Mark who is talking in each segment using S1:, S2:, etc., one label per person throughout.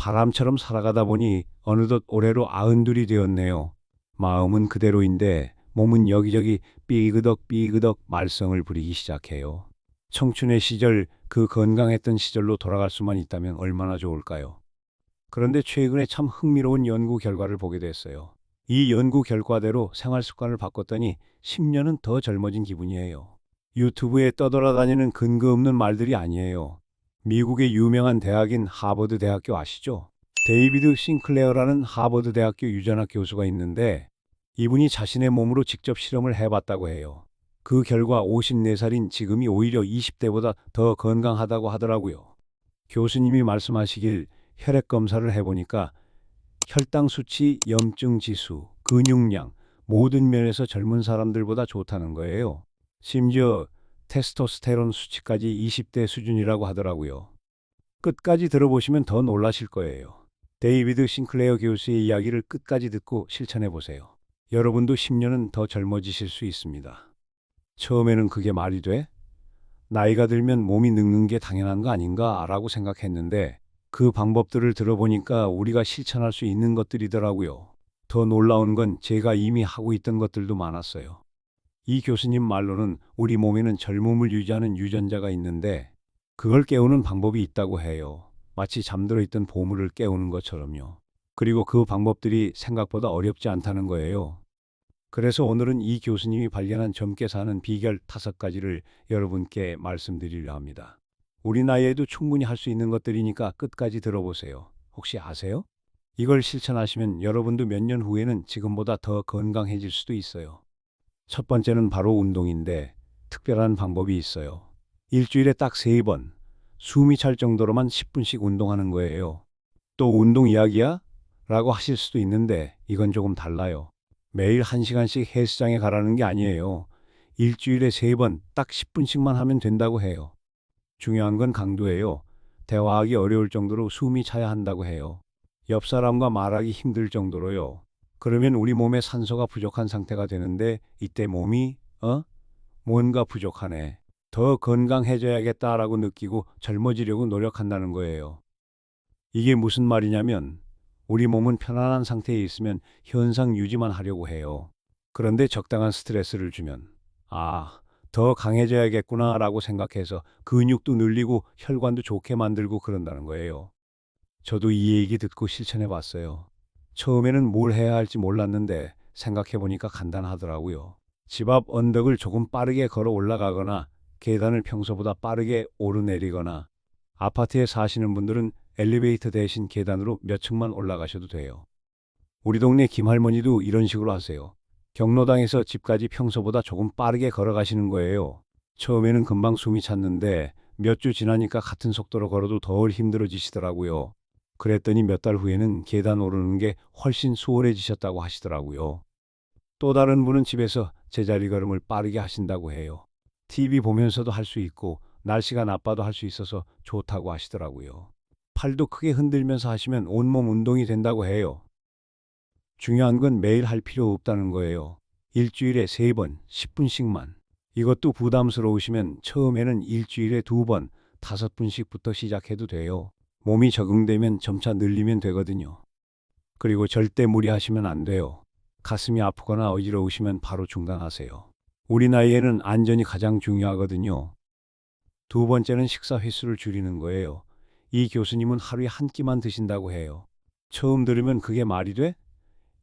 S1: 바람처럼 살아가다 보니 어느덧 올해로 92이 되었네요. 마음은 그대로인데 몸은 여기저기 삐그덕 삐그덕 말썽을 부리기 시작해요. 청춘의 시절, 그 건강했던 시절로 돌아갈 수만 있다면 얼마나 좋을까요? 그런데 최근에 참 흥미로운 연구 결과를 보게 됐어요. 이 연구 결과대로 생활 습관을 바꿨더니 10년은 더 젊어진 기분이에요. 유튜브에 떠돌아다니는 근거 없는 말들이 아니에요. 미국의 유명한 대학인 하버드 대학교 아시죠? 데이비드 싱클레어라는 하버드 대학교 유전학 교수가 있는데 이분이 자신의 몸으로 직접 실험을 해봤다고 해요. 그 결과 54살인 지금이 오히려 20대보다 더 건강하다고 하더라고요. 교수님이 말씀하시길 혈액 검사를 해보니까 혈당 수치, 염증 지수, 근육량 모든 면에서 젊은 사람들보다 좋다는 거예요. 심지어 테스토스테론 수치까지 20대 수준이라고 하더라고요. 끝까지 들어보시면 더 놀라실 거예요. 데이비드 싱클레어 교수의 이야기를 끝까지 듣고 실천해 보세요. 여러분도 10년은 더 젊어지실 수 있습니다. 처음에는 그게 말이 돼? 나이가 들면 몸이 늙는 게 당연한 거 아닌가 라고 생각했는데 그 방법들을 들어보니까 우리가 실천할 수 있는 것들이더라고요. 더 놀라운 건 제가 이미 하고 있던 것들도 많았어요. 이 교수님 말로는 우리 몸에는 젊음을 유지하는 유전자가 있는데 그걸 깨우는 방법이 있다고 해요. 마치 잠들어 있던 보물을 깨우는 것처럼요. 그리고 그 방법들이 생각보다 어렵지 않다는 거예요. 그래서 오늘은 이 교수님이 발견한 젊게 사는 비결 5가지를 여러분께 말씀드리려 합니다. 우리 나이에도 충분히 할 수 있는 것들이니까 끝까지 들어보세요. 혹시 아세요? 이걸 실천하시면 여러분도 몇 년 후에는 지금보다 더 건강해질 수도 있어요. 첫 번째는 바로 운동인데 특별한 방법이 있어요. 일주일에 딱 3번, 숨이 찰 정도로만 10분씩 운동하는 거예요. 또 운동 이야기야? 라고 하실 수도 있는데 이건 조금 달라요. 매일 1시간씩 헬스장에 가라는 게 아니에요. 일주일에 3번, 딱 10분씩만 하면 된다고 해요. 중요한 건 강도예요. 대화하기 어려울 정도로 숨이 차야 한다고 해요. 옆 사람과 말하기 힘들 정도로요. 그러면 우리 몸에 산소가 부족한 상태가 되는데 이때 몸이 뭔가 부족하네. 더 건강해져야겠다라고 느끼고 젊어지려고 노력한다는 거예요. 이게 무슨 말이냐면 우리 몸은 편안한 상태에 있으면 현상 유지만 하려고 해요. 그런데 적당한 스트레스를 주면 더 강해져야겠구나라고 생각해서 근육도 늘리고 혈관도 좋게 만들고 그런다는 거예요. 저도 이 얘기 듣고 실천해 봤어요. 처음에는 뭘 해야 할지 몰랐는데 생각해 보니까 간단하더라고요. 집 앞 언덕을 조금 빠르게 걸어 올라가거나 계단을 평소보다 빠르게 오르내리거나 아파트에 사시는 분들은 엘리베이터 대신 계단으로 몇 층만 올라가셔도 돼요. 우리 동네 김할머니도 이런 식으로 하세요. 경로당에서 집까지 평소보다 조금 빠르게 걸어가시는 거예요. 처음에는 금방 숨이 찼는데 몇 주 지나니까 같은 속도로 걸어도 덜 힘들어지시더라고요. 그랬더니 몇 달 후에는 계단 오르는 게 훨씬 수월해지셨다고 하시더라고요. 또 다른 분은 집에서 제자리 걸음을 빠르게 하신다고 해요. TV 보면서도 할 수 있고 날씨가 나빠도 할 수 있어서 좋다고 하시더라고요. 팔도 크게 흔들면서 하시면 온몸 운동이 된다고 해요. 중요한 건 매일 할 필요 없다는 거예요. 일주일에 3번, 10분씩만. 이것도 부담스러우시면 처음에는 일주일에 2번, 5분씩부터 시작해도 돼요. 몸이 적응되면 점차 늘리면 되거든요. 그리고 절대 무리하시면 안 돼요. 가슴이 아프거나 어지러우시면 바로 중단하세요. 우리 나이에는 안전이 가장 중요하거든요. 두 번째는 식사 횟수를 줄이는 거예요. 이 교수님은 하루에 한 끼만 드신다고 해요. 처음 들으면 그게 말이 돼?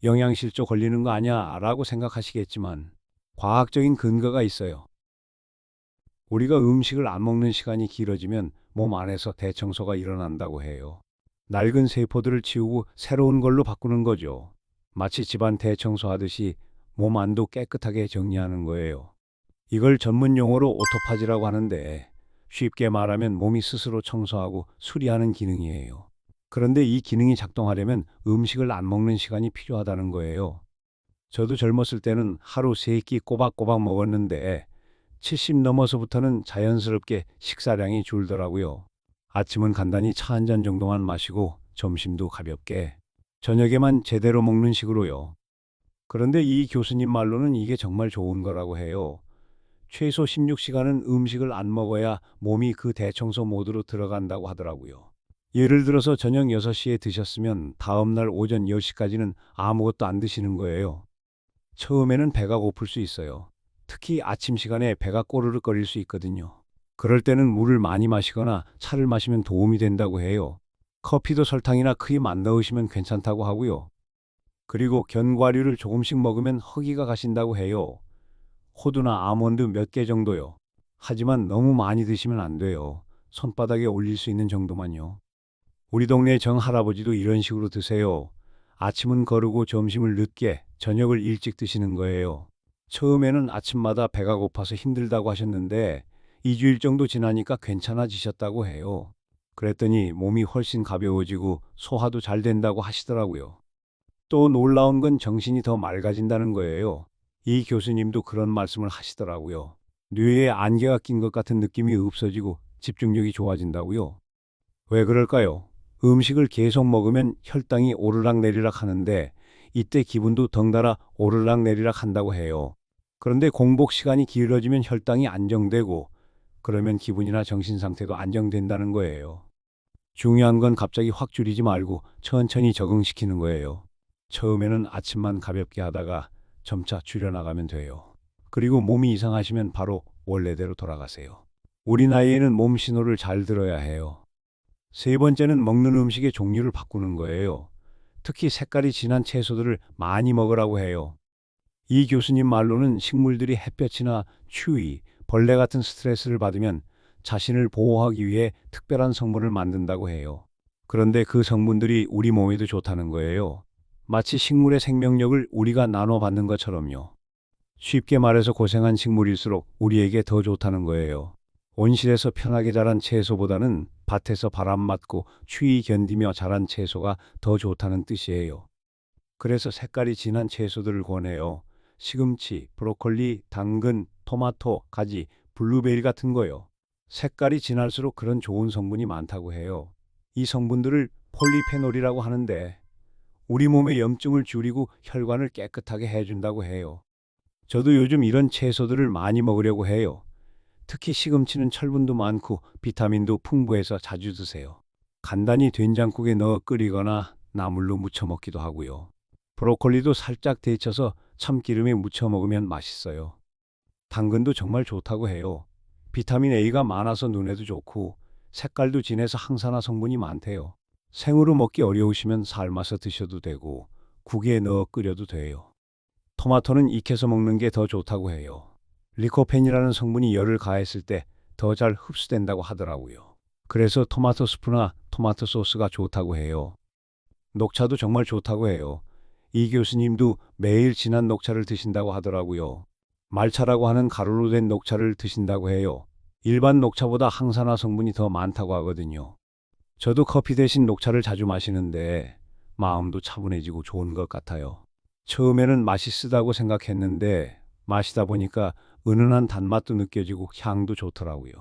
S1: 영양실조 걸리는 거 아니야? 라고 생각하시겠지만 과학적인 근거가 있어요. 우리가 음식을 안 먹는 시간이 길어지면 몸 안에서 대청소가 일어난다고 해요. 낡은 세포들을 치우고 새로운 걸로 바꾸는 거죠. 마치 집안 대청소하듯이 몸 안도 깨끗하게 정리하는 거예요. 이걸 전문 용어로 오토파지라고 하는데 쉽게 말하면 몸이 스스로 청소하고 수리하는 기능이에요. 그런데 이 기능이 작동하려면 음식을 안 먹는 시간이 필요하다는 거예요. 저도 젊었을 때는 하루 3끼 꼬박꼬박 먹었는데 70 넘어서부터는 자연스럽게 식사량이 줄더라고요. 아침은 간단히 차 한 잔 정도만 마시고 점심도 가볍게, 저녁에만 제대로 먹는 식으로요. 그런데 이 교수님 말로는 이게 정말 좋은 거라고 해요. 최소 16시간은 음식을 안 먹어야 몸이 그 대청소 모드로 들어간다고 하더라고요. 예를 들어서 저녁 6시에 드셨으면 다음날 오전 10시까지는 아무것도 안 드시는 거예요. 처음에는 배가 고플 수 있어요. 특히 아침 시간에 배가 꼬르륵거릴 수 있거든요. 그럴 때는 물을 많이 마시거나 차를 마시면 도움이 된다고 해요. 커피도 설탕이나 크림 안 넣으시면 괜찮다고 하고요. 그리고 견과류를 조금씩 먹으면 허기가 가신다고 해요. 호두나 아몬드 몇 개 정도요. 하지만 너무 많이 드시면 안 돼요. 손바닥에 올릴 수 있는 정도만요. 우리 동네 정 할아버지도 이런 식으로 드세요. 아침은 거르고 점심을 늦게, 저녁을 일찍 드시는 거예요. 처음에는 아침마다 배가 고파서 힘들다고 하셨는데 2주일 정도 지나니까 괜찮아지셨다고 해요. 그랬더니 몸이 훨씬 가벼워지고 소화도 잘 된다고 하시더라고요. 또 놀라운 건 정신이 더 맑아진다는 거예요. 이 교수님도 그런 말씀을 하시더라고요. 뇌에 안개가 낀 것 같은 느낌이 없어지고 집중력이 좋아진다고요. 왜 그럴까요? 음식을 계속 먹으면 혈당이 오르락내리락 하는데 이때 기분도 덩달아 오르락내리락 한다고 해요. 그런데 공복 시간이 길어지면 혈당이 안정되고 그러면 기분이나 정신 상태도 안정된다는 거예요. 중요한 건 갑자기 확 줄이지 말고 천천히 적응시키는 거예요. 처음에는 아침만 가볍게 하다가 점차 줄여나가면 돼요. 그리고 몸이 이상하시면 바로 원래대로 돌아가세요. 우리 나이에는 몸 신호를 잘 들어야 해요. 세 번째는 먹는 음식의 종류를 바꾸는 거예요. 특히 색깔이 진한 채소들을 많이 먹으라고 해요. 이 교수님 말로는 식물들이 햇볕이나 추위, 벌레 같은 스트레스를 받으면 자신을 보호하기 위해 특별한 성분을 만든다고 해요. 그런데 그 성분들이 우리 몸에도 좋다는 거예요. 마치 식물의 생명력을 우리가 나눠받는 것처럼요. 쉽게 말해서 고생한 식물일수록 우리에게 더 좋다는 거예요. 온실에서 편하게 자란 채소보다는 밭에서 바람 맞고 추위 견디며 자란 채소가 더 좋다는 뜻이에요. 그래서 색깔이 진한 채소들을 권해요. 시금치, 브로콜리, 당근, 토마토, 가지, 블루베리 같은 거요. 색깔이 진할수록 그런 좋은 성분이 많다고 해요. 이 성분들을 폴리페놀이라고 하는데 우리 몸의 염증을 줄이고 혈관을 깨끗하게 해준다고 해요. 저도 요즘 이런 채소들을 많이 먹으려고 해요. 특히 시금치는 철분도 많고 비타민도 풍부해서 자주 드세요. 간단히 된장국에 넣어 끓이거나 나물로 무쳐 먹기도 하고요. 브로콜리도 살짝 데쳐서 참기름에 무쳐 먹으면 맛있어요. 당근도 정말 좋다고 해요. 비타민 A가 많아서 눈에도 좋고 색깔도 진해서 항산화 성분이 많대요. 생으로 먹기 어려우시면 삶아서 드셔도 되고 국에 넣어 끓여도 돼요. 토마토는 익혀서 먹는 게 더 좋다고 해요. 리코펜이라는 성분이 열을 가했을 때 더 잘 흡수된다고 하더라고요. 그래서 토마토 스프나 토마토 소스가 좋다고 해요. 녹차도 정말 좋다고 해요. 이 교수님도 매일 진한 녹차를 드신다고 하더라고요. 말차라고 하는 가루로 된 녹차를 드신다고 해요. 일반 녹차보다 항산화 성분이 더 많다고 하거든요. 저도 커피 대신 녹차를 자주 마시는데 마음도 차분해지고 좋은 것 같아요. 처음에는 맛이 쓰다고 생각했는데 마시다 보니까 은은한 단맛도 느껴지고 향도 좋더라고요.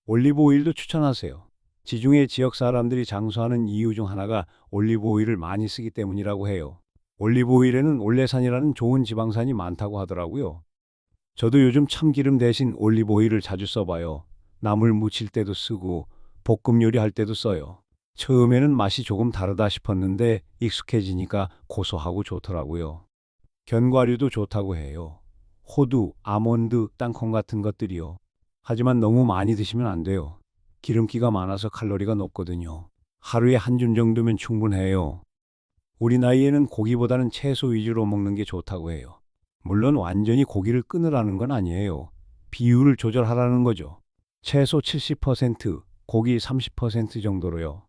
S1: 올리브 오일도 추천하세요. 지중해 지역 사람들이 장수하는 이유 중 하나가 올리브 오일을 많이 쓰기 때문이라고 해요. 올리브 오일에는 올레산이라는 좋은 지방산이 많다고 하더라고요. 저도 요즘 참기름 대신 올리브 오일을 자주 써봐요. 나물 무칠 때도 쓰고 볶음 요리할 때도 써요. 처음에는 맛이 조금 다르다 싶었는데 익숙해지니까 고소하고 좋더라고요. 견과류도 좋다고 해요. 호두, 아몬드, 땅콩 같은 것들이요. 하지만 너무 많이 드시면 안 돼요. 기름기가 많아서 칼로리가 높거든요. 하루에 한 줌 정도면 충분해요. 우리 나이에는 고기보다는 채소 위주로 먹는 게 좋다고 해요. 물론 완전히 고기를 끊으라는 건 아니에요. 비율을 조절하라는 거죠. 채소 70%, 고기 30% 정도로요.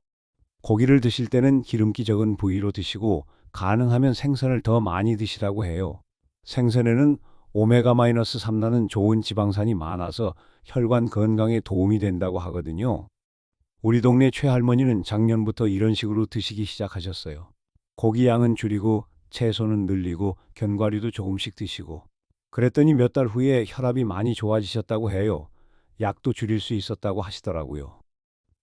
S1: 고기를 드실 때는 기름기 적은 부위로 드시고 가능하면 생선을 더 많이 드시라고 해요. 생선에는 오메가-3라는 좋은 지방산이 많아서 혈관 건강에 도움이 된다고 하거든요. 우리 동네 최할머니는 작년부터 이런 식으로 드시기 시작하셨어요. 고기 양은 줄이고 채소는 늘리고 견과류도 조금씩 드시고 그랬더니 몇 달 후에 혈압이 많이 좋아지셨다고 해요. 약도 줄일 수 있었다고 하시더라고요.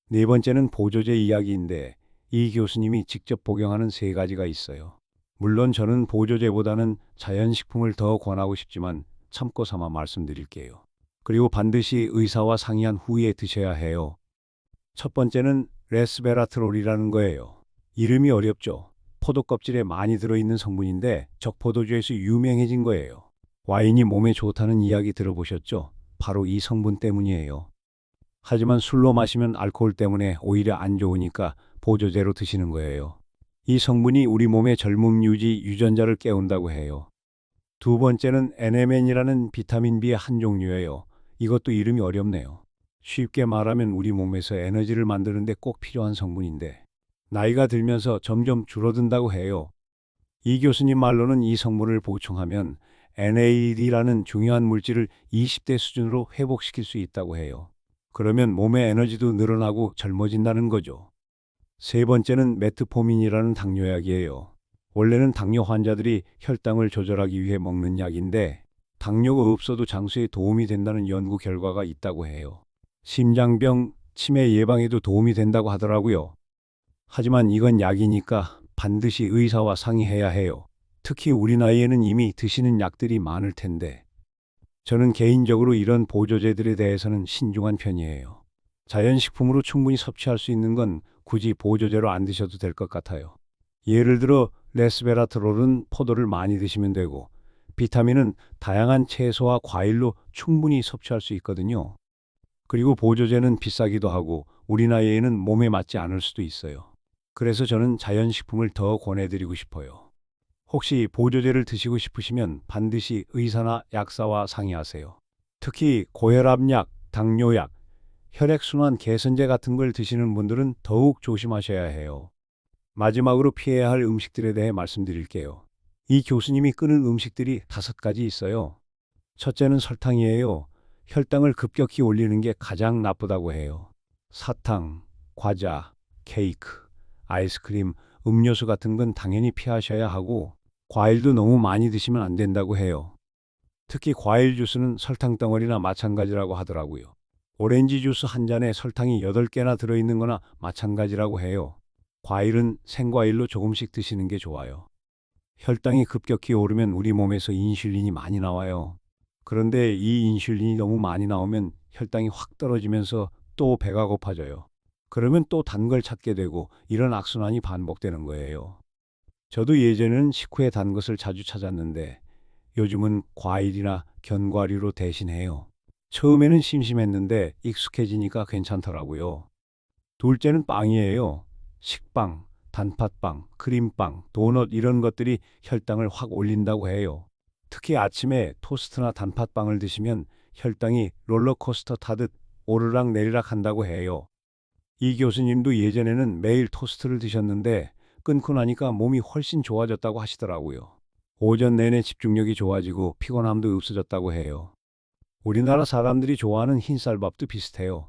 S1: 네 번째는 보조제 이야기인데 이 교수님이 직접 복용하는 세 가지가 있어요. 물론 저는 보조제보다는 자연식품을 더 권하고 싶지만 참고 삼아 말씀드릴게요. 그리고 반드시 의사와 상의한 후에 드셔야 해요. 첫 번째는 레스베라트롤이라는 거예요. 이름이 어렵죠. 포도 껍질에 많이 들어있는 성분인데 적포도주에서 유명해진 거예요. 와인이 몸에 좋다는 이야기 들어보셨죠? 바로 이 성분 때문이에요. 하지만 술로 마시면 알코올 때문에 오히려 안 좋으니까 보조제로 드시는 거예요. 이 성분이 우리 몸의 젊음 유지 유전자를 깨운다고 해요. 두 번째는 NMN이라는 비타민 B의 한 종류예요. 이것도 이름이 어렵네요. 쉽게 말하면 우리 몸에서 에너지를 만드는데 꼭 필요한 성분인데 나이가 들면서 점점 줄어든다고 해요. 이 교수님 말로는 이 성분을 보충하면 NAD라는 중요한 물질을 20대 수준으로 회복시킬 수 있다고 해요. 그러면 몸의 에너지도 늘어나고 젊어진다는 거죠. 세 번째는 메트포민이라는 당뇨약이에요. 원래는 당뇨 환자들이 혈당을 조절하기 위해 먹는 약인데 당뇨가 없어도 장수에 도움이 된다는 연구 결과가 있다고 해요. 심장병, 치매 예방에도 도움이 된다고 하더라고요. 하지만 이건 약이니까 반드시 의사와 상의해야 해요. 특히 우리 나이에는 이미 드시는 약들이 많을 텐데. 저는 개인적으로 이런 보조제들에 대해서는 신중한 편이에요. 자연식품으로 충분히 섭취할 수 있는 건 굳이 보조제로 안 드셔도 될 것 같아요. 예를 들어 레스베라트롤은 포도를 많이 드시면 되고 비타민은 다양한 채소와 과일로 충분히 섭취할 수 있거든요. 그리고 보조제는 비싸기도 하고 우리 나이에는 몸에 맞지 않을 수도 있어요. 그래서 저는 자연식품을 더 권해드리고 싶어요. 혹시 보조제를 드시고 싶으시면 반드시 의사나 약사와 상의하세요. 특히 고혈압약, 당뇨약, 혈액순환 개선제 같은 걸 드시는 분들은 더욱 조심하셔야 해요. 마지막으로 피해야 할 음식들에 대해 말씀드릴게요. 이 교수님이 끄는 음식들이 5가지 있어요. 첫째는 설탕이에요. 혈당을 급격히 올리는 게 가장 나쁘다고 해요. 사탕, 과자, 케이크, 아이스크림, 음료수 같은 건 당연히 피하셔야 하고 과일도 너무 많이 드시면 안 된다고 해요. 특히 과일 주스는 설탕 덩어리나 마찬가지라고 하더라고요. 오렌지 주스 한 잔에 설탕이 8개나 들어있는 거나 마찬가지라고 해요. 과일은 생과일로 조금씩 드시는 게 좋아요. 혈당이 급격히 오르면 우리 몸에서 인슐린이 많이 나와요. 그런데 이 인슐린이 너무 많이 나오면 혈당이 확 떨어지면서 또 배가 고파져요. 그러면 또 단 걸 찾게 되고 이런 악순환이 반복되는 거예요. 저도 예전에는 식후에 단 것을 자주 찾았는데 요즘은 과일이나 견과류로 대신해요. 처음에는 심심했는데 익숙해지니까 괜찮더라고요. 둘째는 빵이에요. 식빵, 단팥빵, 크림빵, 도넛 이런 것들이 혈당을 확 올린다고 해요. 특히 아침에 토스트나 단팥빵을 드시면 혈당이 롤러코스터 타듯 오르락 내리락 한다고 해요. 이 교수님도 예전에는 매일 토스트를 드셨는데 끊고 나니까 몸이 훨씬 좋아졌다고 하시더라고요. 오전 내내 집중력이 좋아지고 피곤함도 없어졌다고 해요. 우리나라 사람들이 좋아하는 흰쌀밥도 비슷해요.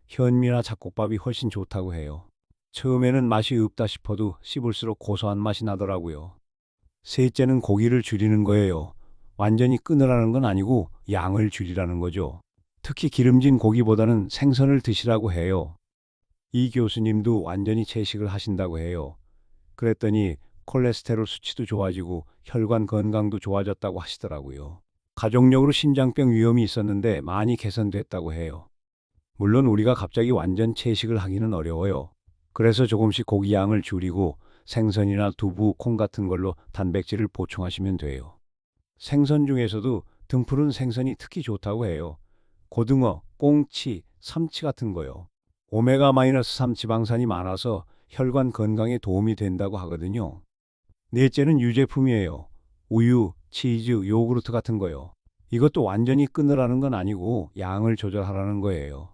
S1: 현미나 잡곡밥이 훨씬 좋다고 해요. 처음에는 맛이 없다 싶어도 씹을수록 고소한 맛이 나더라고요. 셋째는 고기를 줄이는 거예요. 완전히 끊으라는 건 아니고 양을 줄이라는 거죠. 특히 기름진 고기보다는 생선을 드시라고 해요. 이 교수님도 완전히 채식을 하신다고 해요. 그랬더니 콜레스테롤 수치도 좋아지고 혈관 건강도 좋아졌다고 하시더라고요. 가족력으로 신장병 위험이 있었는데 많이 개선됐다고 해요. 물론 우리가 갑자기 완전 채식을 하기는 어려워요. 그래서 조금씩 고기 양을 줄이고 생선이나 두부, 콩 같은 걸로 단백질을 보충하시면 돼요. 생선 중에서도 등푸른 생선이 특히 좋다고 해요. 고등어, 꽁치, 삼치 같은 거요. 오메가-3 지방산이 많아서 혈관 건강에 도움이 된다고 하거든요. 넷째는 유제품이에요. 우유, 치즈, 요구르트 같은 거요. 이것도 완전히 끊으라는 건 아니고 양을 조절하라는 거예요.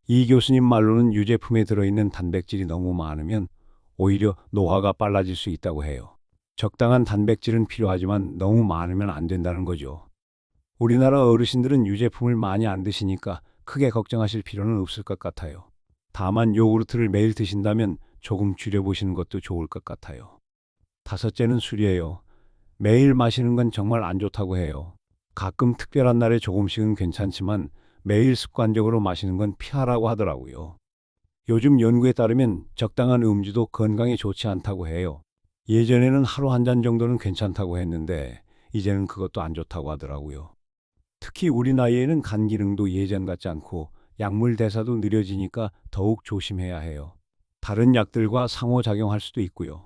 S1: 이 교수님 말로는 유제품에 들어있는 단백질이 너무 많으면 오히려 노화가 빨라질 수 있다고 해요. 적당한 단백질은 필요하지만 너무 많으면 안 된다는 거죠. 우리나라 어르신들은 유제품을 많이 안 드시니까 크게 걱정하실 필요는 없을 것 같아요. 다만 요구르트를 매일 드신다면 조금 줄여보시는 것도 좋을 것 같아요. 다섯째는 술이에요. 매일 마시는 건 정말 안 좋다고 해요. 가끔 특별한 날에 조금씩은 괜찮지만 매일 습관적으로 마시는 건 피하라고 하더라고요. 요즘 연구에 따르면 적당한 음주도 건강에 좋지 않다고 해요. 예전에는 하루 한 잔 정도는 괜찮다고 했는데 이제는 그것도 안 좋다고 하더라고요. 특히 우리 나이에는 간 기능도 예전 같지 않고 약물 대사도 느려지니까 더욱 조심해야 해요. 다른 약들과 상호작용할 수도 있고요.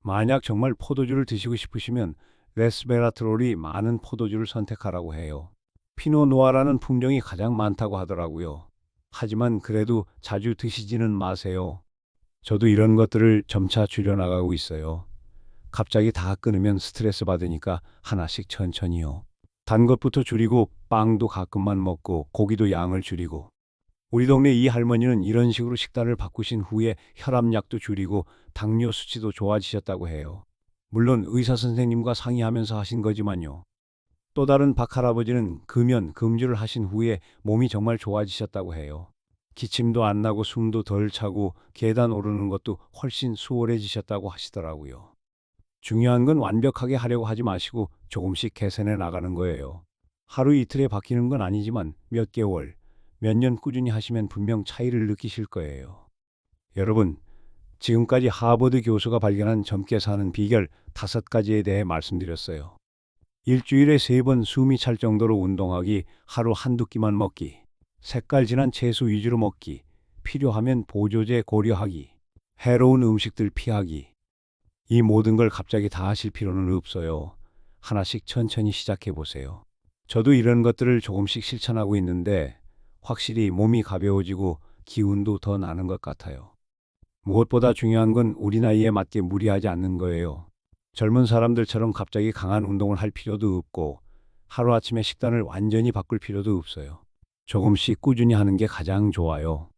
S1: 만약 정말 포도주를 드시고 싶으시면 레스베라트롤이 많은 포도주를 선택하라고 해요. 피노누아라는 품종이 가장 많다고 하더라고요. 하지만 그래도 자주 드시지는 마세요. 저도 이런 것들을 점차 줄여나가고 있어요. 갑자기 다 끊으면 스트레스 받으니까 하나씩 천천히요. 단 것부터 줄이고 빵도 가끔만 먹고 고기도 양을 줄이고. 우리 동네 이 할머니는 이런 식으로 식단을 바꾸신 후에 혈압약도 줄이고 당뇨 수치도 좋아지셨다고 해요. 물론 의사 선생님과 상의하면서 하신 거지만요. 또 다른 박 할아버지는 금연, 금주를 하신 후에 몸이 정말 좋아지셨다고 해요. 기침도 안 나고 숨도 덜 차고 계단 오르는 것도 훨씬 수월해지셨다고 하시더라고요. 중요한 건 완벽하게 하려고 하지 마시고 조금씩 개선해 나가는 거예요. 하루 이틀에 바뀌는 건 아니지만 몇 개월, 몇 년 꾸준히 하시면 분명 차이를 느끼실 거예요. 여러분, 지금까지 하버드 교수가 발견한 젊게 사는 비결 5가지에 대해 말씀드렸어요. 일주일에 3번 숨이 찰 정도로 운동하기, 하루 한두 끼만 먹기, 색깔 진한 채소 위주로 먹기, 필요하면 보조제 고려하기, 해로운 음식들 피하기. 이 모든 걸 갑자기 다 하실 필요는 없어요. 하나씩 천천히 시작해 보세요. 저도 이런 것들을 조금씩 실천하고 있는데 확실히 몸이 가벼워지고 기운도 더 나는 것 같아요. 무엇보다 중요한 건 우리 나이에 맞게 무리하지 않는 거예요. 젊은 사람들처럼 갑자기 강한 운동을 할 필요도 없고 하루아침에 식단을 완전히 바꿀 필요도 없어요. 조금씩 꾸준히 하는 게 가장 좋아요.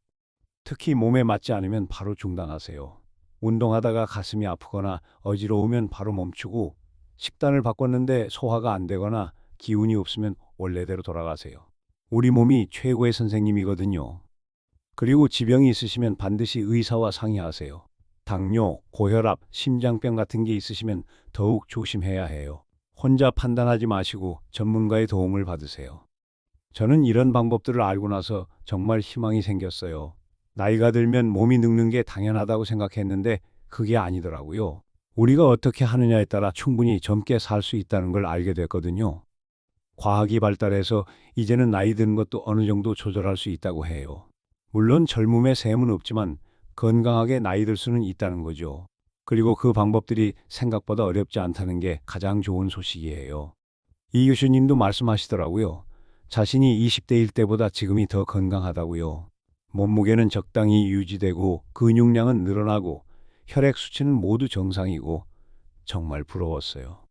S1: 특히 몸에 맞지 않으면 바로 중단하세요. 운동하다가 가슴이 아프거나 어지러우면 바로 멈추고 식단을 바꿨는데 소화가 안 되거나 기운이 없으면 원래대로 돌아가세요. 우리 몸이 최고의 선생님이거든요. 그리고 지병이 있으시면 반드시 의사와 상의하세요. 당뇨, 고혈압, 심장병 같은 게 있으시면 더욱 조심해야 해요. 혼자 판단하지 마시고 전문가의 도움을 받으세요. 저는 이런 방법들을 알고 나서 정말 희망이 생겼어요. 나이가 들면 몸이 늙는 게 당연하다고 생각했는데 그게 아니더라고요. 우리가 어떻게 하느냐에 따라 충분히 젊게 살 수 있다는 걸 알게 됐거든요. 과학이 발달해서 이제는 나이 드는 것도 어느 정도 조절할 수 있다고 해요. 물론 젊음의 셈은 없지만 건강하게 나이 들 수는 있다는 거죠. 그리고 그 방법들이 생각보다 어렵지 않다는 게 가장 좋은 소식이에요. 이 교수님도 말씀하시더라고요. 자신이 20대일 때보다 지금이 더 건강하다고요. 몸무게는 적당히 유지되고 근육량은 늘어나고 혈액 수치는 모두 정상이고 정말 부러웠어요.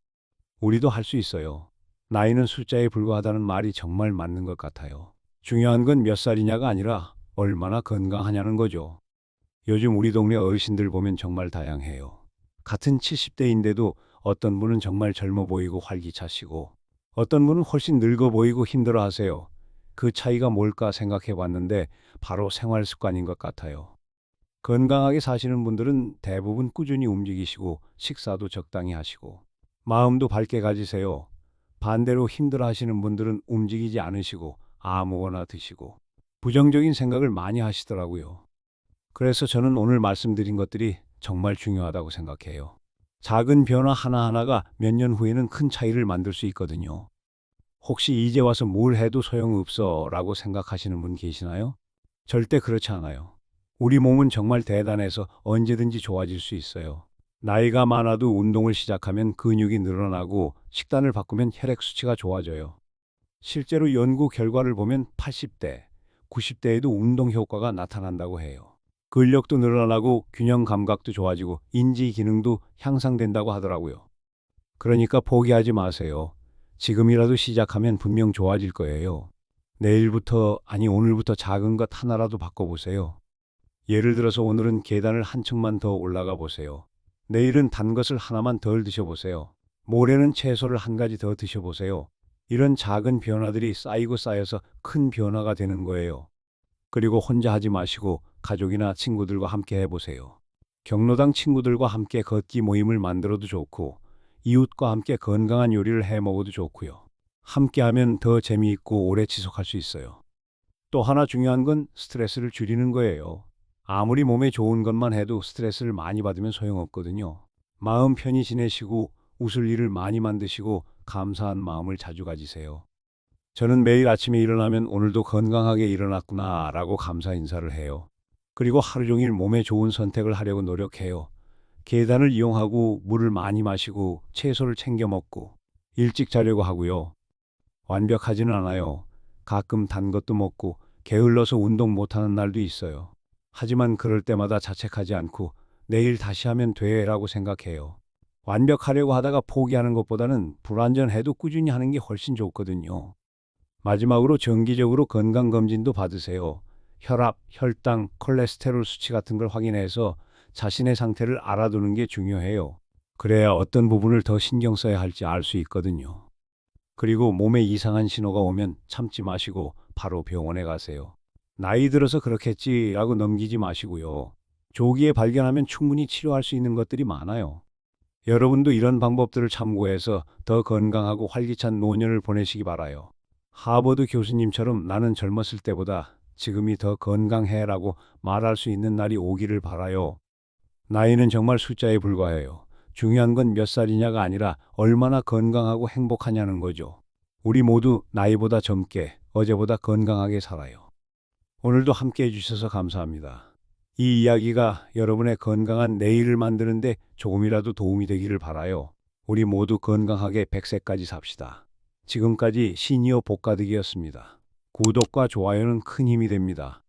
S1: 우리도 할 수 있어요. 나이는 숫자에 불과하다는 말이 정말 맞는 것 같아요. 중요한 건 몇 살이냐가 아니라 얼마나 건강하냐는 거죠. 요즘 우리 동네 어르신들 보면 정말 다양해요. 같은 70대인데도 어떤 분은 정말 젊어 보이고 활기차시고 어떤 분은 훨씬 늙어 보이고 힘들어 하세요. 그 차이가 뭘까 생각해 봤는데 바로 생활 습관인 것 같아요. 건강하게 사시는 분들은 대부분 꾸준히 움직이시고 식사도 적당히 하시고 마음도 밝게 가지세요. 반대로 힘들어 하시는 분들은 움직이지 않으시고 아무거나 드시고 부정적인 생각을 많이 하시더라고요. 그래서 저는 오늘 말씀드린 것들이 정말 중요하다고 생각해요. 작은 변화 하나하나가 몇 년 후에는 큰 차이를 만들 수 있거든요. 혹시 이제 와서 뭘 해도 소용없어 라고 생각하시는 분 계시나요? 절대 그렇지 않아요. 우리 몸은 정말 대단해서 언제든지 좋아질 수 있어요. 나이가 많아도 운동을 시작하면 근육이 늘어나고 식단을 바꾸면 혈액 수치가 좋아져요. 실제로 연구 결과를 보면 80대, 90대에도 운동 효과가 나타난다고 해요. 근력도 늘어나고 균형 감각도 좋아지고 인지 기능도 향상된다고 하더라고요. 그러니까 포기하지 마세요. 지금이라도 시작하면 분명 좋아질 거예요. 내일부터, 아니 오늘부터 작은 것 하나라도 바꿔보세요. 예를 들어서 오늘은 계단을 한 층만 더 올라가 보세요. 내일은 단 것을 하나만 덜 드셔보세요. 모레는 채소를 한 가지 더 드셔보세요. 이런 작은 변화들이 쌓이고 쌓여서 큰 변화가 되는 거예요. 그리고 혼자 하지 마시고 가족이나 친구들과 함께 해보세요. 경로당 친구들과 함께 걷기 모임을 만들어도 좋고 이웃과 함께 건강한 요리를 해 먹어도 좋고요. 함께 하면 더 재미있고 오래 지속할 수 있어요. 또 하나 중요한 건 스트레스를 줄이는 거예요. 아무리 몸에 좋은 것만 해도 스트레스를 많이 받으면 소용없거든요. 마음 편히 지내시고 웃을 일을 많이 만드시고 감사한 마음을 자주 가지세요. 저는 매일 아침에 일어나면 오늘도 건강하게 일어났구나 라고 감사 인사를 해요. 그리고 하루 종일 몸에 좋은 선택을 하려고 노력해요. 계단을 이용하고 물을 많이 마시고 채소를 챙겨 먹고 일찍 자려고 하고요. 완벽하지는 않아요. 가끔 단 것도 먹고 게을러서 운동 못하는 날도 있어요. 하지만 그럴 때마다 자책하지 않고 내일 다시 하면 돼라고 생각해요. 완벽하려고 하다가 포기하는 것보다는 불완전해도 꾸준히 하는 게 훨씬 좋거든요. 마지막으로 정기적으로 건강검진도 받으세요. 혈압, 혈당, 콜레스테롤 수치 같은 걸 확인해서 자신의 상태를 알아두는 게 중요해요. 그래야 어떤 부분을 더 신경 써야 할지 알 수 있거든요. 그리고 몸에 이상한 신호가 오면 참지 마시고 바로 병원에 가세요. 나이 들어서 그렇겠지라고 넘기지 마시고요. 조기에 발견하면 충분히 치료할 수 있는 것들이 많아요. 여러분도 이런 방법들을 참고해서 더 건강하고 활기찬 노년을 보내시기 바라요. 하버드 교수님처럼 나는 젊었을 때보다 지금이 더 건강해라고 말할 수 있는 날이 오기를 바라요. 나이는 정말 숫자에 불과해요. 중요한 건 몇 살이냐가 아니라 얼마나 건강하고 행복하냐는 거죠. 우리 모두 나이보다 젊게, 어제보다 건강하게 살아요. 오늘도 함께 해주셔서 감사합니다. 이 이야기가 여러분의 건강한 내일을 만드는데 조금이라도 도움이 되기를 바라요. 우리 모두 건강하게 100세까지 삽시다. 지금까지 시니어 복가득이었습니다. 구독과 좋아요는 큰 힘이 됩니다.